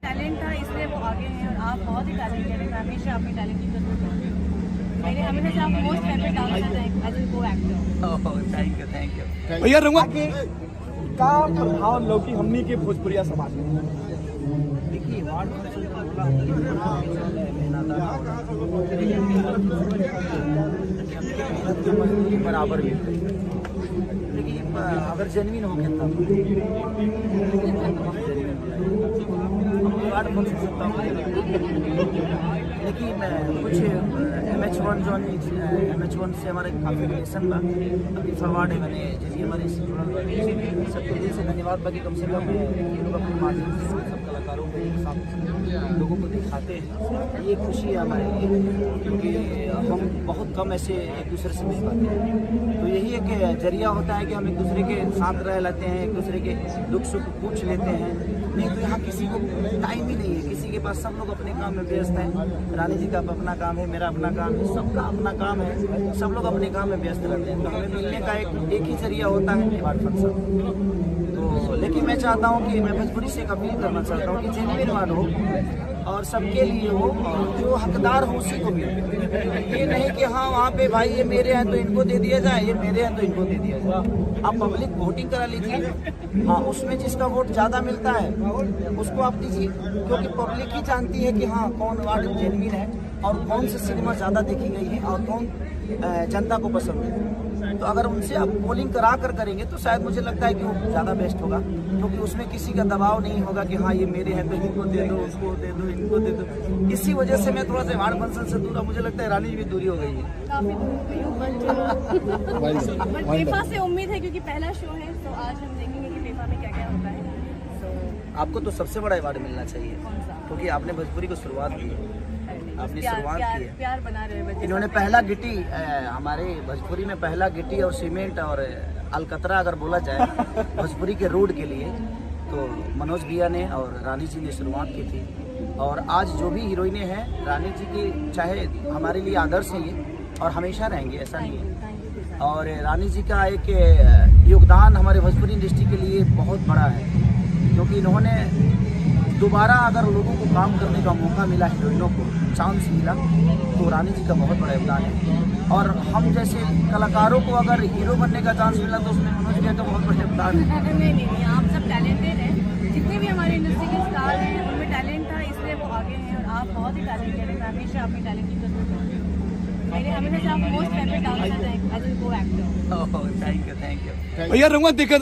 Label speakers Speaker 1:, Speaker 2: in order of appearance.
Speaker 1: Talent था इसलिए वो आगे हैं और आप बहुत ही टैलेंटेड हैं। हमेशा अपने टैलेंट की कदर करते हैं। मेरे हमेशा से आप मोस्ट फेवरेट डांसर हैं एज ए को एक्टर।
Speaker 2: थैंक यू
Speaker 3: भैया रंगवा
Speaker 4: आगे का प्रभाव लौकी हमनी के भोजपुरिया समाज में।
Speaker 2: देखिए वार्ड मजदूरी बराबर मिलती है, लेकिन अगर जेन्युइन हो के तब वार्ड फंक्शन सकता हूँ। लेकिन कुछ MH1 से हमारे काफ़ी रिलेशन बा। अभी फॉरवर्ड है मैंने जैसे हमारे सबके दिल से धन्यवाद बाकी कम से कम ये लोग अपने माध्यम से सब कलाकारों को एक साथ लोगों को दिखाते हैं। ये खुशी है हमारे लिए, क्योंकि हम बहुत कम ऐसे एक दूसरे से मिल पाते हैं। तो यही एक जरिया होता है कि हम एक दूसरे के साथ रह लेते हैं, एक दूसरे के दुख सुख पूछ लेते हैं। नहीं तो यहाँ किसी को टाइम ही नहीं है, किसी के पास, सब लोग अपने काम में व्यस्त हैं। रानी जी का अपना काम है, मेरा अपना काम है, सबका अपना काम है, सब लोग अपने काम में व्यस्त रहते हैं। तो हमें मिलने का एक ही जरिया होता है वार्ड फंक्शन। तो लेकिन मैं चाहता हूँ कि मैं भोजपुरी से एक अपील करना चाहता हूँ कि जेन्युइन वार्ड हो और सबके लिए हो और जो हकदार हो उसी को मिले। ये नहीं कि हाँ वहाँ पे भाई ये मेरे हैं तो इनको दे दिया जाए, ये मेरे हैं तो इनको दे दिया जाए। आप पब्लिक वोटिंग करा लीजिए, हाँ उसमें जिसका वोट ज़्यादा मिलता है उसको आप दीजिए, क्योंकि पब्लिक ही जानती है कि हाँ कौन वार्ड जेन्युइन है और कौन सी सिनेमा ज़्यादा देखी गई है और कौन जनता को पसंद है। तो अगर उनसे आप पोलिंग करा कर करेंगे तो शायद मुझे लगता है कि वो ज़्यादा बेस्ट होगा, क्योंकि उसमें किसी का दबाव नहीं होगा कि हाँ ये मेरे हैं तो इनको दे दो, उसको दे दो, इनको दे दो। इसी वजह से मैं थोड़ा सा वार्ड फंक्शन से दूर, मुझे लगता है रानी भी दूरी हो गई है।
Speaker 1: बट फीफा से उम्मीद है क्योंकि पहला शो है, तो आज हम देखेंगे कि फीफा में क्या क्या होता है।
Speaker 2: आपको तो सबसे बड़ा अवार्ड मिलना चाहिए, क्योंकि आपने भोजपुरी को शुरुआत की है, आपने शुरुआत की है।
Speaker 1: प्यार बना रहे हैं।
Speaker 2: इन्होंने पहला गिट्टी, हमारे भोजपुरी में पहला गिट्टी और सीमेंट और अलकतरा अगर बोला जाए भोजपुरी के रोड के लिए, तो मनोज भैया ने और रानी जी ने शुरुआत की थी। और आज जो भी हीरोइनें हैं रानी जी की, चाहे हमारे लिए आदर्श हैं ये और हमेशा रहेंगे, ऐसा नहीं है। और रानी जी का एक योगदान हमारे भोजपुरी इंडस्ट्री के लिए बहुत बड़ा है, क्योंकि इन्होंने दोबारा अगर लोगों को काम करने का मौका मिला, हीरोइनों को चांस मिला, तो रानी जी का बहुत बड़ा योगदान है। और हम जैसे कलाकारों को अगर हीरो बनने का चांस मिला तो उसमें मनोज भैया का बहुत बड़ा योगदान है।
Speaker 1: नहीं, आप सब टैलेंटेड हैं। जितने भी हमारे इंडस्ट्री के स्टार हैं उनमें टैलेंट था इसलिए वो आगे हैं और आप बहुत ही टैलेंटेड हैं। हमेशा अपने टैलेंट की कदर करते हैं। मेरे हमेशा से आप मोस्ट फेवरेट डांसर हैं एज ए को एक्टर।
Speaker 2: थैंक यू
Speaker 3: भैया रंगवा देखा